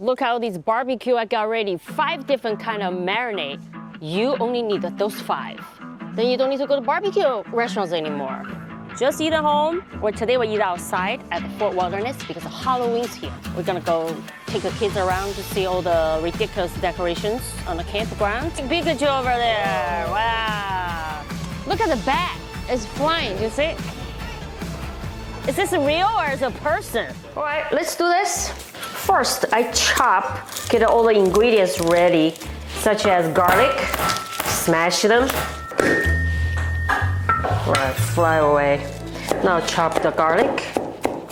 Look how these barbecue I got ready. 5 different kind of marinade. You only need those 5. Then you don't need to go to barbecue restaurants anymore. Just eat at home, or today we eat outside at the Fort Wildness because of Halloween's here. We're gonna go take the kids around to see all the ridiculous decorations on the campground. Pikachu over there, wow. Look at the bat, it's flying, you see? Is this real or is it a person? All right, let's do this. First, I get all the ingredients ready, such as garlic, smash them. Right, fly away. Now chop the garlic.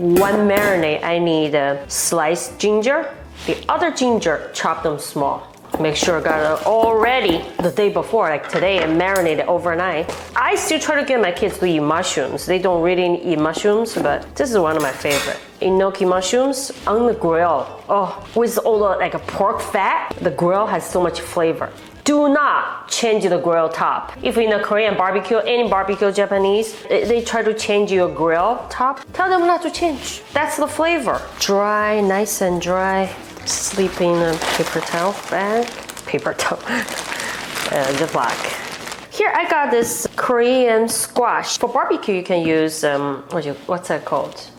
1 marinade, I need sliced ginger. The other ginger, chop them small. Make sure I got it all ready the day before, like today, and marinate it overnight. I still try to get my kids to eat mushrooms. They don't really eat mushrooms, but this is one of my favorite. Enoki mushrooms on the grill. Oh, with all the like a pork fat, the grill has so much flavor. Do not change the grill top. If in a Korean barbecue, any barbecue Japanese, they try to change your grill top, tell them not to change. That's the flavor. Dry, nice and dry. Sleep in a paper towel bag. Paper towel. Ziploc. Here I got this Korean squash. For barbecue, you can use, what's that called?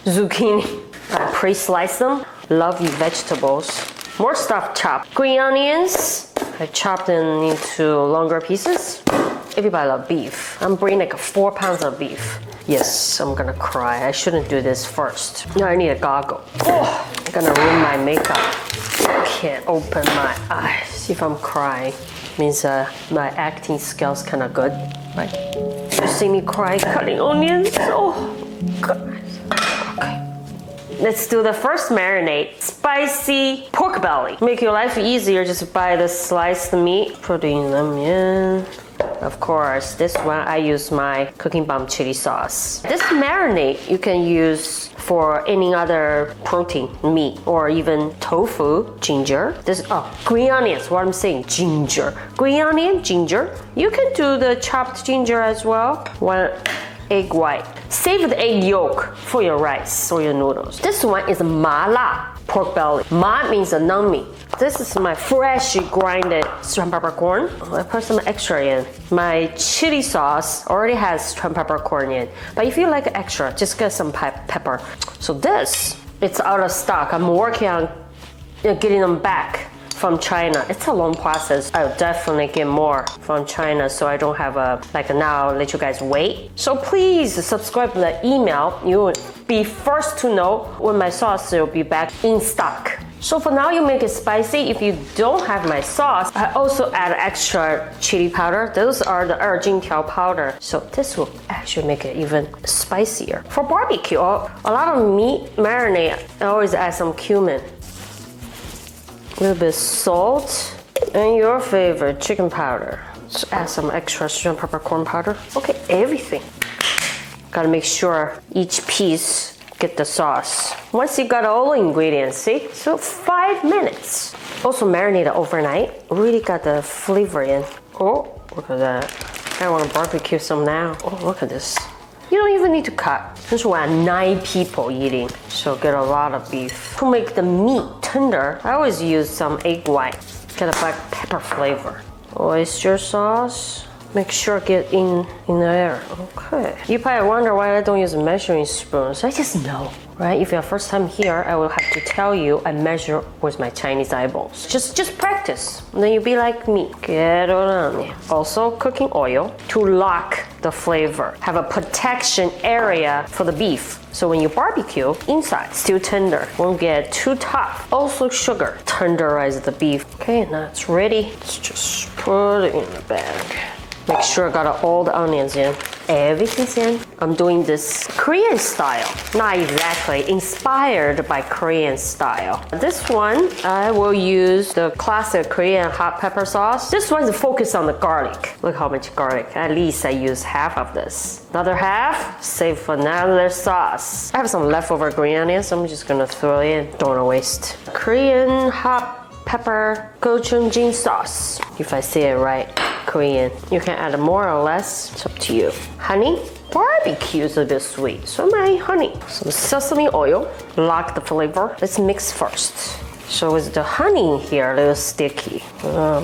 Zucchini. I pre-slice them. Love vegetables. More stuff chopped. Green onions. I chopped them into longer pieces. Everybody loves beef. I'm bringing like 4 pounds of beef. Yes, I'm gonna cry. I shouldn't do this first. Now I need a goggle. Oh, I'm gonna ruin my makeup. I can't open my eyes. If I'm crying, means my acting skills kind of good. Right? You see me cry cutting onions? Oh, God. Okay. Let's do the first marinade. Spicy pork belly. Make your life easier, just buy the sliced meat. Put in them in. Of course, this one I use my CookingBomb chili sauce. This marinade you can use for any other protein, meat, or even tofu, ginger. Green onions, what I'm saying, ginger. Green onion, ginger. You can do the chopped ginger as well. 1 egg white. Save the egg yolk for your rice or your noodles. This one is mala pork belly. Ma means a non-meat. This is my freshly grinded shrimp peppercorn. I put some extra in. My chili sauce already has shrimp peppercorn in, but if you like extra, just get some pepper. So this, it's out of stock. I'm working on getting them back from China. It's a long process. I'll definitely get more from China, so I don't have now let you guys wait. So please subscribe to the email. You will be first to know when my sauce will be back in stock. So for now, you make it spicy. If you don't have my sauce, I also add extra chili powder. Those are the Jintiao powder. So this will actually make it even spicier. For barbecue, a lot of meat marinade, I always add some cumin. A little bit of salt, and your favorite chicken powder. Let's add some extra shrimp peppercorn powder. Okay, everything. Gotta make sure each piece get the sauce. Once you got all the ingredients, see? So 5 minutes. Also marinated overnight. Really got the flavor in. Oh, look at that. I want to barbecue some now. Oh, look at this. You don't even need to cut. This is why 9 people eating, so get a lot of beef. To make the meat tender, I always use some egg white. Get a black pepper flavor. Oyster sauce. Make sure get in there. Okay. You probably wonder why I don't use measuring spoons. I just know, right? If you're first time here, I will have to tell you I measure with my Chinese eyeballs. Just practice. Then you'll be like me. Get it on. Also, cooking oil to lock the flavor. Have a protection area for the beef. So when you barbecue, inside still tender. Won't get too tough. Also sugar. Tenderize the beef. Okay, now it's ready. Let's just put it in the bag. Make sure I got all the onions in. Everything's in. I'm doing this Korean style. Not exactly, inspired by Korean style. This one, I will use the classic Korean hot pepper sauce. This one's focused on the garlic. Look how much garlic. At least I use half of this. Another half, save for another sauce. I have some leftover green onions, so I'm just gonna throw it in. Don't wanna waste. Korean hot pepper gochujang sauce. If I say it right, Korean. You can add more or less, it's up to you. Honey, barbecue is a bit sweet, so my honey. Some sesame oil, lock the flavor. Let's mix first. So is the honey here a little sticky?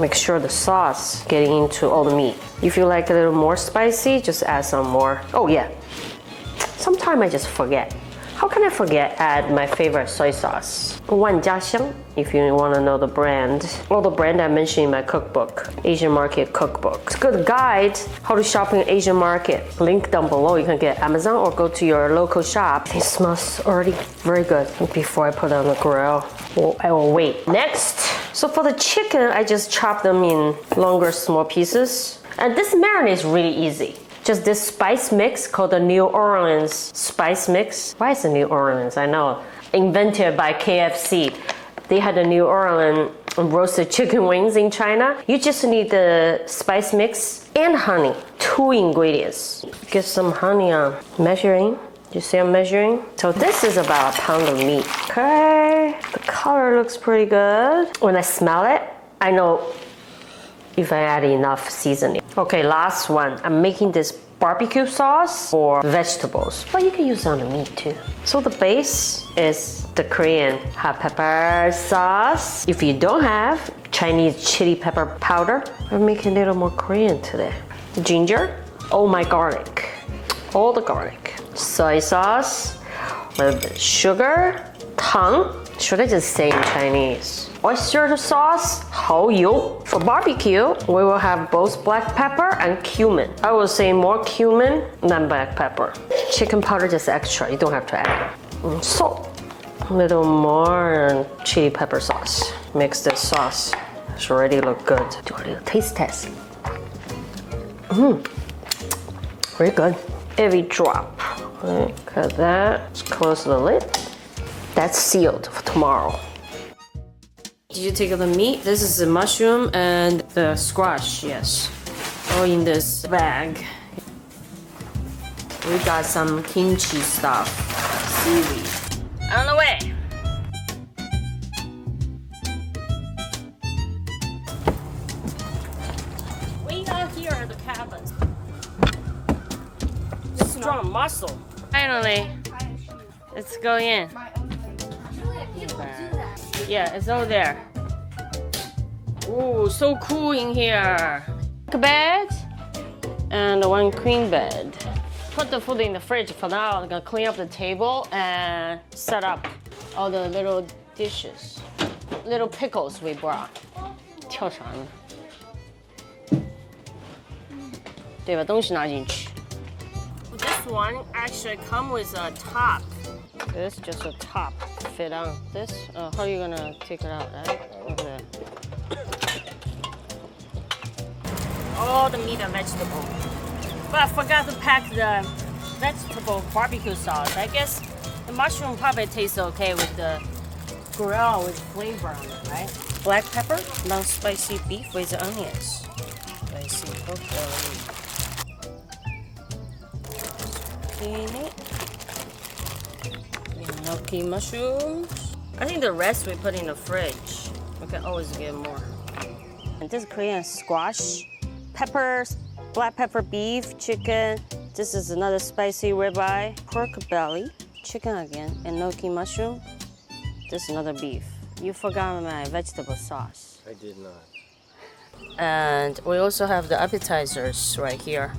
Make sure the sauce getting into all the meat. If you like a little more spicy, just add some more. Oh yeah, sometimes I just forget. How can I forget add my favorite soy sauce? Wanjiaxiang, if you want to know the brand. All the brand I mentioned in my cookbook, Asian Market Cookbook. It's a good guide how to shop in Asian market. Link down below. You can get Amazon or go to your local shop. It smells already very good. Before I put it on the grill, I will wait. Next, so for the chicken, I just chop them in longer, small pieces. And this marinade is really easy. Just this spice mix called the New Orleans spice mix. Why is it New Orleans? I know. Invented by KFC. They had the New Orleans roasted chicken wings in China. You just need the spice mix and honey. 2 ingredients. Get some honey on. Measuring. You see I'm measuring? So this is about a pound of meat. Okay. The color looks pretty good. When I smell it, I know if I add enough seasoning. Okay, last one. I'm making this barbecue sauce for vegetables, but you can use it on the meat too. So the base is the Korean hot pepper sauce. If you don't have Chinese chili pepper powder, I'm making it a little more Korean today. Ginger, all my garlic, all the garlic. Soy sauce, a little bit of sugar, tang. Should I just say in Chinese? Oyster sauce, 蚝油. For barbecue, we will have both black pepper and cumin. I will say more cumin than black pepper. Chicken powder just extra, you don't have to add it. Salt, a little more chili pepper sauce. Mix this sauce. It's already look good. Do a little taste test. Very good. Every drop. Okay, cut that. Let's close the lid. That's sealed for tomorrow. Did you take the meat? This is the mushroom and the squash, yes. All in this bag. We got some kimchi stuff, seaweed. On the way. We got here at the cabin. Strong muscle. Finally, let's go in. Yeah, it's over there. Ooh, so cool in here. A bed and one queen bed. Put the food in the fridge for now. I'm gonna clean up the table and set up all the little dishes. Little pickles we brought. 跳啥呢？对，把东西拿进去。This one actually comes with a top. This just a top fit on this. How are you gonna take it out? Right? Over there. All the meat and vegetable. But I forgot to pack the vegetable barbecue sauce. I guess the mushroom probably tastes okay with the grill with flavor on it, right? Black pepper, non-spicy beef with onions. Spicy broccoli. Zucchini. Gnocchi mushrooms. I think the rest we put in the fridge. We can always get more. And this Korean squash, peppers, black pepper beef, chicken. This is another spicy ribeye, pork belly, chicken again, and gnocchi mushroom. This is another beef. You forgot my vegetable sauce. I did not. And we also have the appetizers right here.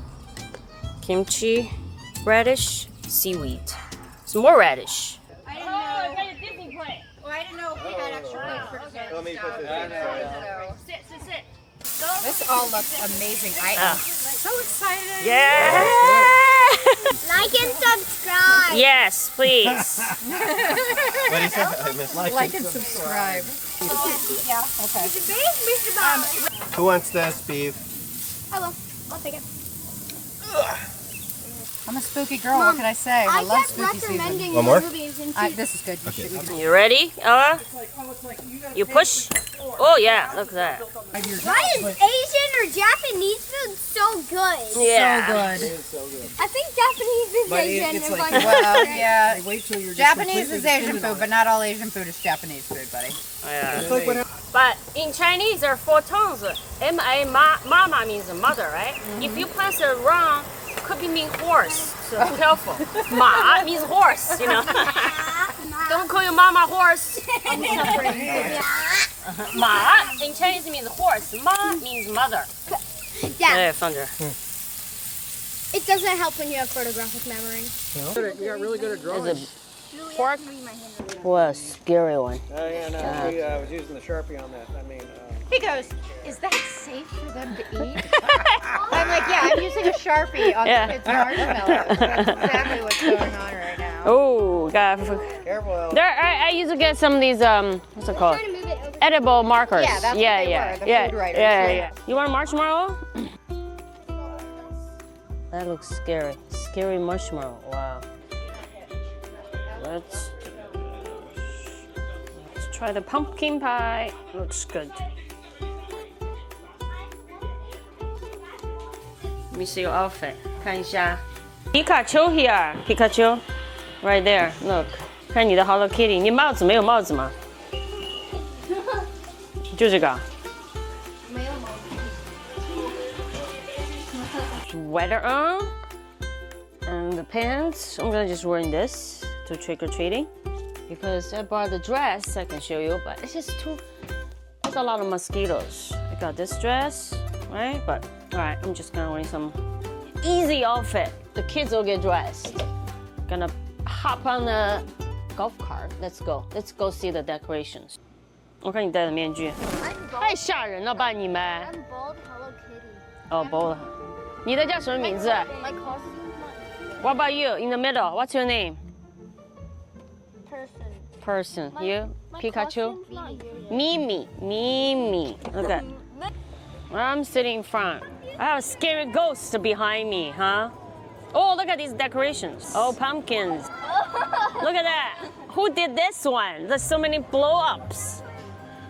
Kimchi, radish, seaweed. Some more radish. I didn't know if we had extra plates for dessert. Let me put this in. Sit. This all looks amazing. I am so excited. Yeah! Like and subscribe. Yes, please. What did he say? I missed Like and subscribe. Yeah, okay. Mr. Bob. Who wants this beef? I will. I'll take it. I'm a spooky girl, what can I say? I love kept spooky season. recommending One more? movies and This is good. Okay. You ready, Ella? You push? Oh yeah, look at that. Why is Asian or Japanese food so good? Yeah. So good. I think Japanese is But Asian. it's if like- I'm Well, yeah. Wait till you're just Japanese is completely Asian dependent food, but not all Asian food is Japanese food, buddy. Yeah. It's like what But in Chinese, there are 4 tones. M-A, mama means mother, right? If you pronounce it wrong, it could be mean horse. So careful. Ma means horse, you know. Don't call your mama horse. Ma in Chinese means horse. Ma means mother. Yeah. Yeah, thunder. It doesn't help when you have photographic memory. You got really good at drawing. Pork? What a scary one. Oh, yeah, no. I was using the Sharpie on that. I mean, He goes, is that safe for them to eat? I'm like, yeah, I'm using a Sharpie on Yeah. the kids' marshmallows. That's exactly what's going on right now. Oh, God. careful. There, I used to get some of these, what's it called? Trying to move it over. Edible markers. Yeah, that's what they were, the yeah, food writers. yeah. You want a marshmallow? That looks scary. Scary marshmallow. Wow. Let's try the pumpkin pie. Looks good. Let me see your outfit. 看一下。Pikachu here. Pikachu. Right there. Look. 看你的 Hello Kitty. 你帽子没有帽子吗？就这个。没有毛。 Sweater on. And the pants. I'm gonna just wearing this to trick or treating. Because I bought the dress, I can show you, but it's just too, there's a lot of mosquitoes. I got this dress, right? But, all right, I'm just gonna wear some easy outfit. The kids will get dressed. Gonna hop on the golf cart. Let's go. Let's go see the decorations. 我看你戴的面具，太吓人了吧你们！ I'm bald Hello Kitty. 哦，bold。你的叫什么名字 My costume's not？What about you in the middle? What's your name? person. Person. You? My Pikachu? costume's not here yet. Mimi. Okay. I'm sitting in front. I have a scary ghost behind me, huh? Oh, look at these decorations. Oh, pumpkins. Look at that. Who did this one? There's so many blow-ups.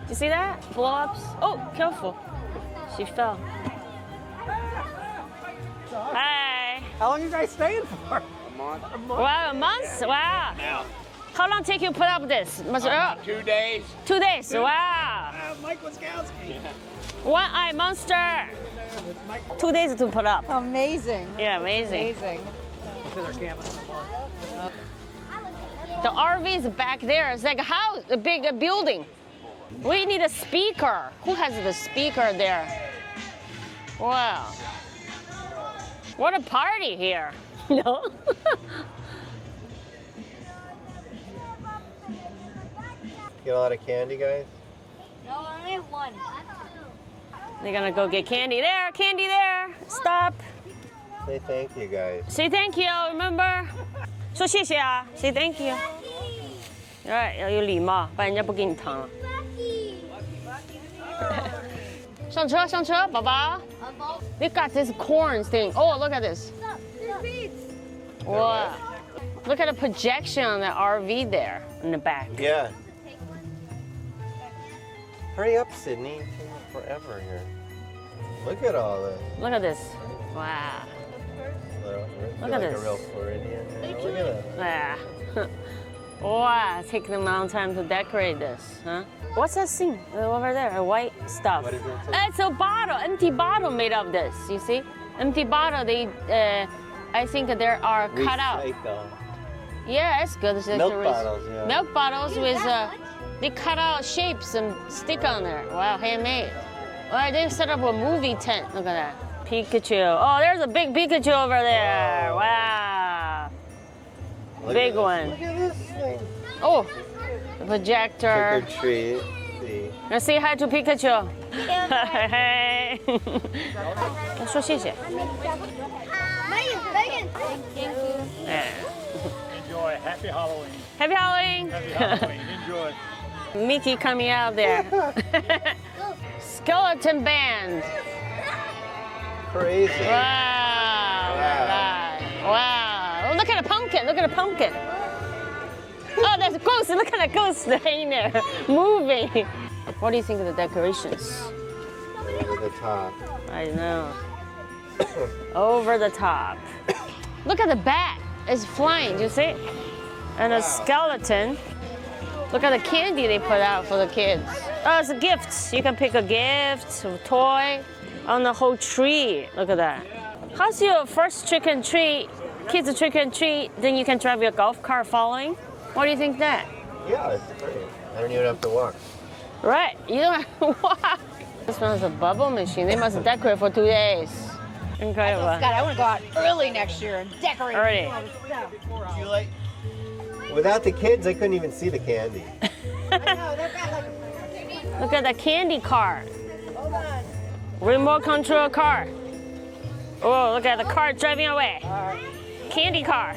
You see that? Blow-ups. Oh, careful. She fell. Hi. How long are you guys staying for? Wow, a month? Wow. Now. How long take you put up this? 2 days. 2 days. Wow. Mike Wiskowski. One-eye monster. 2 days to put up. Amazing. Yeah, amazing. Amazing. The RV is back there. It's like a house, a big building. We need a speaker. Who has the speaker there? Wow. What a party here. No? Get a lot of candy, guys? No, I only have one. They're gonna go get candy there, candy there. Stop. Say thank you, guys. Say thank you, remember? 说谢谢啊 Say thank you. Right, 要有礼貌，不然人家不给你糖了。上车，上车，宝宝。They got this corn thing. Oh, look at this. Wow. Look at the projection on the RV there in the back. Yeah. Hurry up, Sydney. It's taking forever here. Look at all this. Look at this. Wow. Look at like this. a real Floridian. Look at that. Yeah. Wow, taking a long time to decorate this, huh? What's that thing over there? A white stuff. What is it? It's a bottle, empty bottle made of this. You see, empty bottle. They, I think there are cut out. Recycle. Yeah, it's good. It's like Milk the bottles, yeah. Milk bottles with they cut out shapes and stick on there. Wow, handmade. Well, they set up a movie tent. Look at that. Pikachu. Oh, there's a big Pikachu over there. Wow. Look Big at this. one. Look at this thing. Oh, the projector. Trick or treat. See. Let's say hi to Pikachu. Hey. 说谢谢。 Megan. Thank you. Enjoy. Happy Halloween. Happy Halloween. Happy Halloween. Enjoy. Mickey coming out there. Skeleton band. Crazy. Wow. Wow. Oh, look at a pumpkin. Look at a pumpkin. Oh, there's a ghost. Look at a ghost in there moving. What do you think of the decorations? Over the top. I know. Over the top. Look at the bat. It's flying. Do you see? And a skeleton. Look at the candy they put out for the kids. Oh, it's gifts. You can pick a gift, a toy, on the whole tree. Look at that. How's your first trick and treat kids trick and treat, then you can drive your golf cart following. What do you think of that? Yeah, it's great. I don't even have to walk. Right, you don't have to walk. This one has a bubble machine. They must decorate for 2 days. Incredible. Scott, I want to go out early next year and decorate. Early. Do you like? Without the kids, I couldn't even see the candy. I know, they've got like Look at the candy car. hold on. Remote control car. Oh, look at the car driving away. Candy car.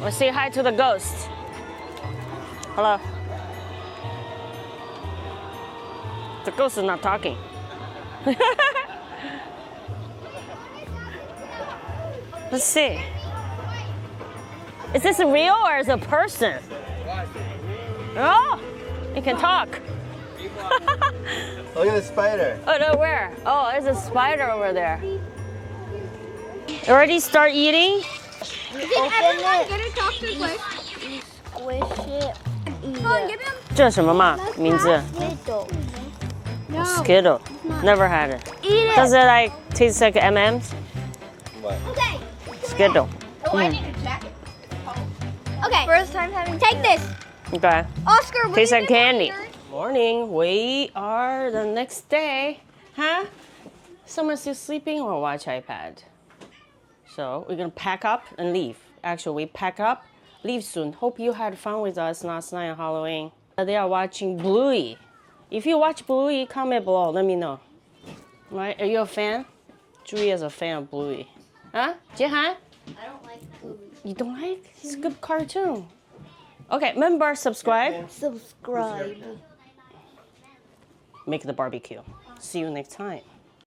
Let's say hi to the ghost. Hello. The ghost is not talking. Let's see. Is this real or is it a person? Oh, it can talk. Look at the spider. Oh, no, where? Oh, there's a spider over there. Already start eating? Did everyone get a doctor's place? Squish it. Come on, give him. 这是什么嘛？名字 No. Skittle. Never had it. Eat it. Does it like taste like M&M's? What? Okay. Skittle. Oh, I need a jacket. Okay. First time having. Take this. Okay. Oscar, Tastes like candy. Morning. We are the next day. Huh? Someone's still sleeping or watch iPad. So we're gonna pack up and leave. Actually, we pack up, leave soon. Hope you had fun with us last night on Halloween. They are watching Bluey. If you watch Bluey, comment below. Let me know. Right? Are you a fan? Julie is a fan of Bluey. Huh? Jihan? I don't like food. You don't like? It's a good cartoon. Okay, remember, subscribe. Subscribe. Make the barbecue. See you next time.